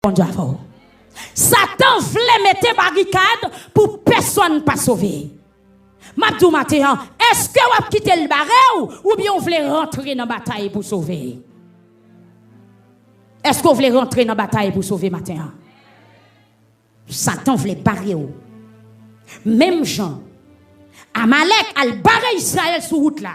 Bon Dieu avant. Satan voulait mettre barricade pour personne pas sauver. Mabdou matin, est-ce que vous quitter le barreau ou bien vous voulez rentrer dans la bataille pour sauver? Est-ce que vous voulez rentrer dans la bataille pour sauver matin? Satan voulait barrer. Même Jean, Amalek a barré Israël sur route là.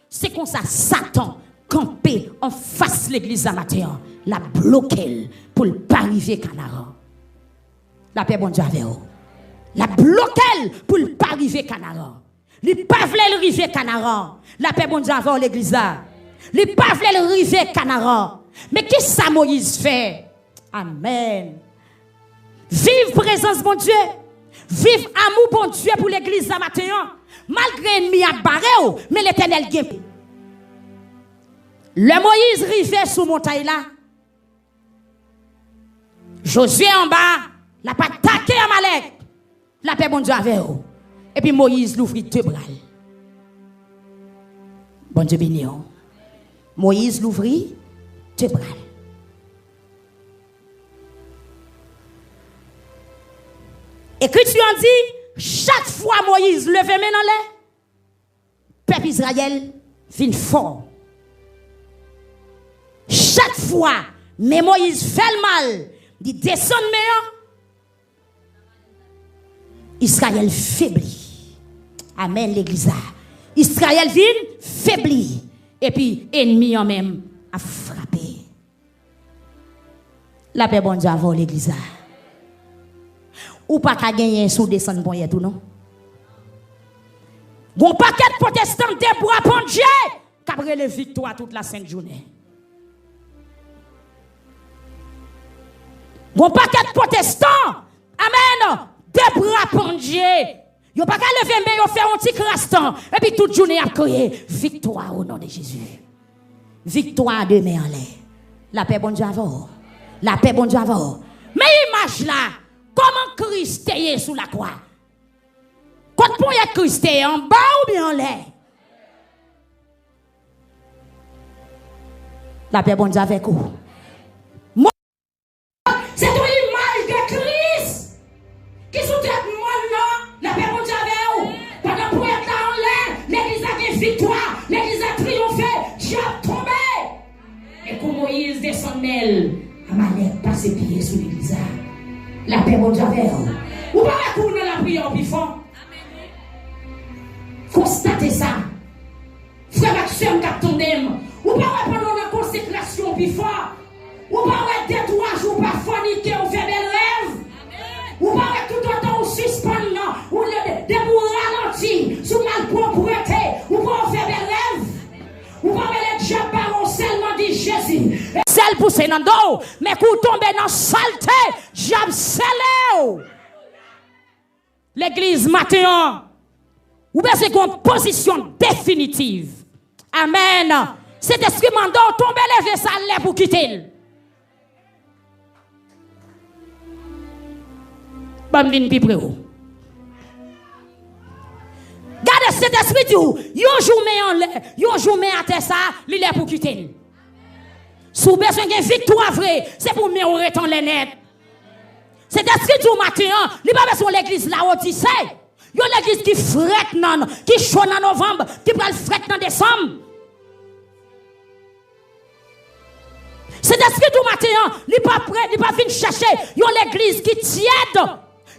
C'est comme ça Satan campé en face de l'église à matin, la bloqué pour ne pas arriver Canara. La paix bon Dieu avec vous. La bloqué pour ne pas arriver Canara. Il pas voulu arriver Canara. La paix bon Dieu avec l'église là. Il pas voulu arriver Canara. Mais qu'est-ce que ça Moïse fait? Amen. Vive présence bon Dieu. Vive amour bon Dieu pour l'église à matin. Malgré ennemi à barré, mais l'Éternel guérit. Le Moïse rivait sous montagne là. Josué en bas, la pas attaqué Amalek. La paix bon Dieu avec eux. Et puis Moïse l'ouvrit deux bras. Bon Dieu béni. Moïse l'ouvrit deux bras. Écriture dit, chaque fois Moïse levait main dans l'air, peuple Israël vient fort. Chaque fois, mais Moïse fait le mal, il descend meilleur, Israël faiblit. Amen l'église. Israël vient faiblit. Et puis, ennemi en même a frappé. La paix bon Dieu avant l'église. Ou pas qu'à gagner sous descendre pour y tout non? Bon paquet de protestants de bois pour Dieu, qu'après les victoires toute la sainte journée. Bon paquet de protestants, amen, de bras pour Dieu. Yo pas qu'à lever mais yo fait un petit crastan et puis toute journée a crié victoire au nom de Jésus. Victoire de main en l'air. La paix bon Dieu avant. La paix bon Dieu avant. Mais image là, comment Christ est sous la croix? Quand on y a Christ en bas ou bien en l'air? La paix bon Dieu avec vous. C'est une image de Christ qui sous tête moi la paix bon Dieu avec vous. Pendant pour être là en l'air, l'église a gagné victoire, l'église a triomphé, Dieu a tombé. Et pour Moïse descend d'elle, Amalek passe ses pieds sous l'église. La paix bon Dieu avec vous. Ou pas la cour dans la prière plus fort. Constatez ça. Frère Maxime Captondem. Ou pas pendant la consécration plus fort. Ou pas être 2-3 jours par forniquer ou faire des rêves. Ou pas tout autant ou suspendre ou le debout ralenti sous malpropreté. Ou pas faire des rêves. Ou pas les diables baron seulement dit Jésus. Celle poussée dans le dos. Mais quand vous tombez dans saleté, diable scellé. L'église matin. Ou bien c'est une position définitive. Amen. C'est esprit mando tomber lever ça là pour quitter. Bon vin pi près. Gardez cet esprit du yo journée en l'air, yo journée à terre ça, il est pour quitter. Sous besoin de victoire vrai, c'est pour mieux reton les net. C'est esprit du matin, il pas besoin l'église là Odyssée. Yo l'église qui frette non, qui chaud en novembre, qui va le frette en décembre. C'est esprit du matin, il pas prêt, il pas venir chercher. Yo l'église qui tiède.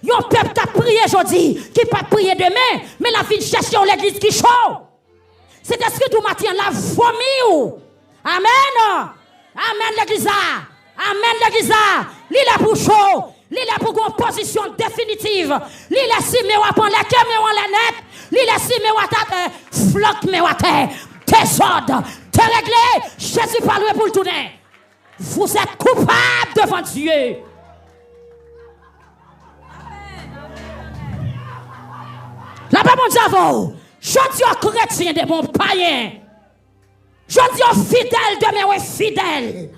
Yo peuple qui a prié aujourd'hui, qui pas prié demain, mais la vie chercher l'église qui chaud. C'est esprit du matin la vomi. Amen. Amen l'église. Amen l'église. Li la pour chaud. Li la pour une position définitive. Li la si me wa prendre la caméra en la net. Li la si me wa ta floc me wa terre. Désordre. Te réglé. Jésus parle pour le tourner. Vous êtes coupable devant Dieu. La paix mon Dieu. Je dis aux chrétiens de mon païen. Je dis aux fidèles de mes fidèles.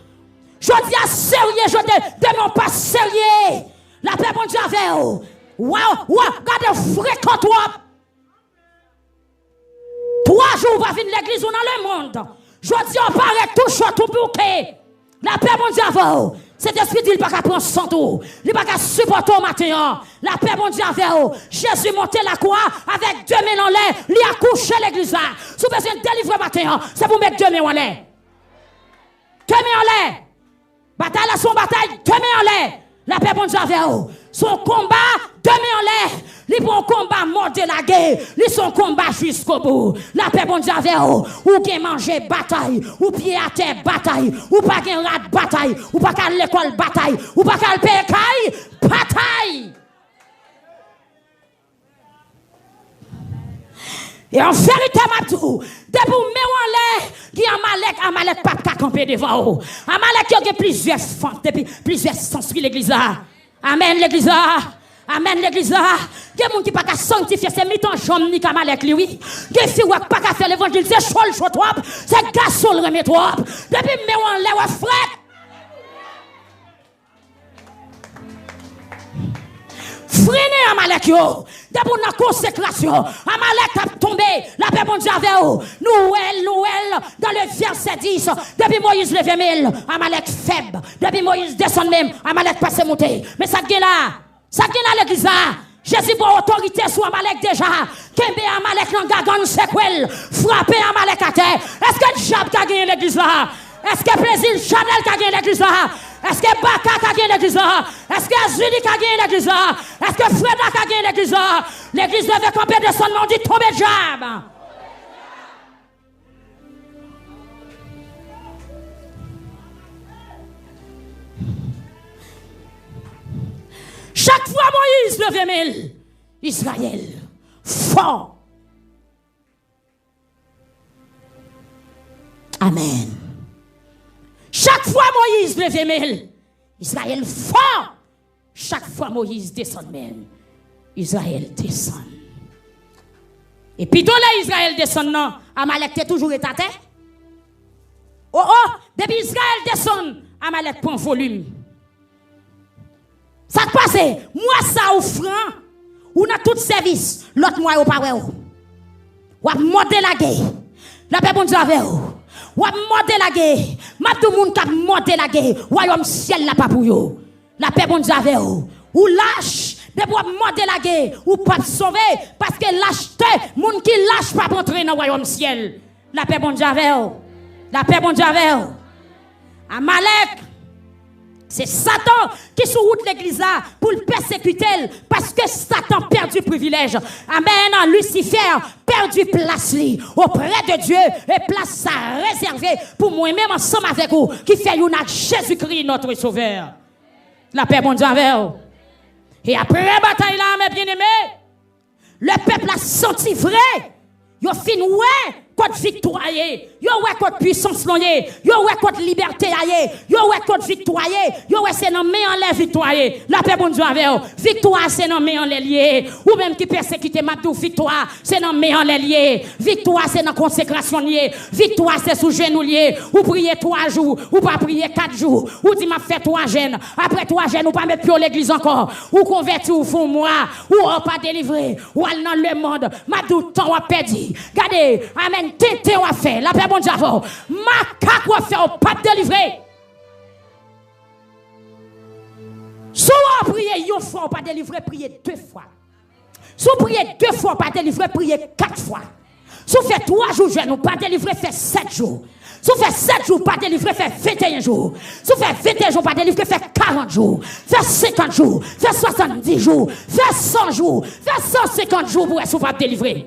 Je dis à sérieux, je dis de mon pas sérieux. La paix mon Dieu avec vous. Waouh, regardez, fréquente-toi. 3 jours va venir l'église ou dans le monde. Je dis on paraît tout chaud, tout bouquet. La paix mon Dieu avec vous. Cet esprit dit, il pas qu'à prendre son tour. Il pas qu'à supporter au matin. La paix, bon Dieu, avec vous. Jésus montait la croix avec 2 mains en l'air. Il a couché l'église là. Si vous besoin de délivrer matin, c'est pour mettre 2 mains en l'air. 2 mains en l'air. Bataille là, son bataille, 2 mains en l'air. La paix, bon Dieu, avec vous. Son combat, 2 mains en l'air. Il prend un combat mort de la guerre. Il son combat jusqu'au bout. La paix, bon Dieu, avec vous. Ou qui manger bataille. Ou pied à terre bataille. Ou pas qu'un rat bataille. Ou pas qu'à l'école bataille. Ou pas qu'à le bataille. Et en vérité, ma tout, depuis Méouanlé, qui Amalek pas qu'à camper devant vous. Amalek qui a plusieurs fentes, depuis plusieurs sens l'église. Amen, l'église. Amen, l'église. Il y a des gens qui ne peuvent pas sanctifier ces mitons jambes ni Amalek, lui. Il y a des gens qui ne peuvent pas faire l'évangile, c'est chaud trop. C'est garçon le remet trop. Depuis Méouanlé, ouais, frère. Freinez Amalek yo. Depuis la consécration, Amalek a tombé. La paix bon Dieu avec vous. Noël, dans le verset 10. Depuis Moïse levé mille, Amalek faible. Depuis Moïse descend même, Amalek passe monter. Mais ça qui est là l'église là. Jésus pour autorité sur Amalek déjà. Kembe Amalek dans gagan sequel. Frapper Amalek à terre. Est-ce que Jab a gagné l'église là? Est-ce que Plaisir Chanel a gagné l'église là? Est-ce que Baka a gagné l'église là? Est-ce que Azuli a gagné l'église là? Est-ce que Freda a gagné l'église là? L'église devait camper de son nom, dit tomber Jab. Chaque fois Moïse levait mille, Israël fort. Amen. Chaque fois Moïse levait mille, Israël fort. Chaque fois Moïse descend même, Israël descend. Et puis dans là Israël descend, non, Amalek est toujours étaté. Oh, depuis Israël descend, Amalek prend volume. Ça te passe, moi ça ou franc, ou dans tout service, l'autre moi ou pas ou a modé la guerre. La paix bon Dieu avec vous. Ou a modé la guerre. Ma tout monde qui a modé la guerre. Royaume ciel là pas pour yo. La paix bon Dieu avec vous. Ou lâche, de pour modé la guerre, ou pas sauver parce que lâcheté, monde qui lâche pas entrer dans royaume ciel. La paix bon Dieu avec vous. La paix bon Dieu avec vous. Amalek, c'est Satan qui sous route l'église pour le persécuter parce que Satan perd du privilège. Amen. Lucifer perd du place auprès de Dieu et place ça réservée pour moi-même ensemble avec vous qui fait une Jésus-Christ notre sauveur. La paix bon Dieu avec vous. Et après la bataille là, mes bien-aimés, le peuple a senti vrai. Yo fin ouais contre victoire, yo ouais contre puissance loyer, yo ouais contre liberté yo ouais contre victoire, yo ouais c'est non mais en l'air victoire. La paix bon Dieu avec vous. Victoire c'est non mais en l'air lié. Ou même qui persécute Mabdou, victoire c'est non mais en l'air lié. Victoire c'est dans consécration lié. Victoire c'est sous genou lié. Ou prier 3 jours, ou pas prier 4 jours. Ou dit m'a fait 3 jeûnes. Après 3 jeûnes ou pas mettre pied l'église encore. Ou converti ou font moi, ou pas délivré, ou al dans le monde. Mabdou temps a perdu. Regardez, amen. Tété ou a fait, la paix bon Dieu avant. Macaque ou a fait, ou pas délivré. Si vous priez une fois, ou pas délivré, priez 2 fois. Si vous priez 2 fois, pas délivré, priez 4 fois. Si vous faites 3 jours, je ne pas délivré, fait 7 jours. Si vous faites 7 jours, pas délivré, fait 21 jours. Si vous faites 21 jours, pas délivré, fait 40 jours. Fait 50 jours. Fait 70 jours. Fait 100 jours. Fait 150 jours pour être pas délivré.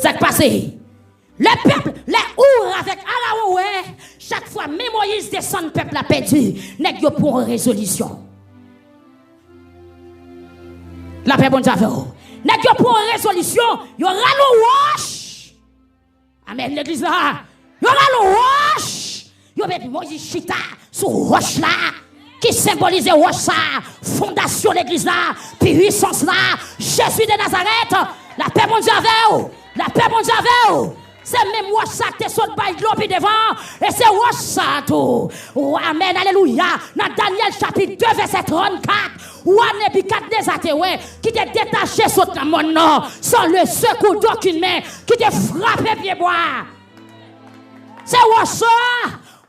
Ça qui passe. Le peuple, les ours avec Alaoué, chaque fois, même Moïse descend, le peuple a perdu. N'est-ce pas pour une résolution? La paix, bon Dieu, n'est-ce pas pour une résolution? Il y aura le wash. Amen, l'église là. Il y aura le wash. Il y aura Moïse Chita sur roche là. Qui symbolise roche ça. Fondation l'église là. Puissance là. Jésus de Nazareth. La paix, bon Dieu, la paix, bon Dieu, c'est même moi ça qui te saute par l'eau devant. Et c'est moi ça tout. Oh, amen, alléluia. Dans Daniel chapitre 2, verset 34. Ou Nebukadnezar qui te détaché sur ta mon nom. Sans le secours d'aucune main. Qui te frappé pied bois. C'est moi ça.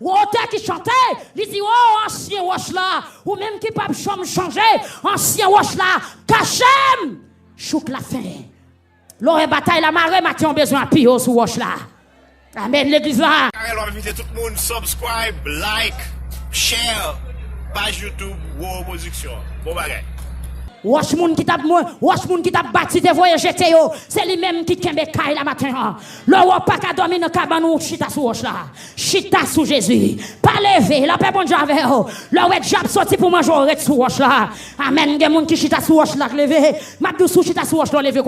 Wote qui chantait, il dit, oh, ancien roche là, ou même qui pas changer, ancien roche là, cachem, chouk la fin. L'aurait bataille la marée, matin besoin de pire sous roche là. Amen, l'église là. Alors, invitez tout le monde, subscribe, like, share, page YouTube, Wow Production. Bon bagay. Wash moun qui t'a bâti te voye jeté yo, c'est lui-même qui kembe kay la matin. Le roi pas qu'à dormir dans cabane ou chita sous roche là. Chita sous Jésus. Pas lever, la paix bon Dieu avec yo. Le roi jab sorti pour manger sous roche là. Amen, gen moun qui chita sous roche là lever. M'a dou sous chita sous roche là lever.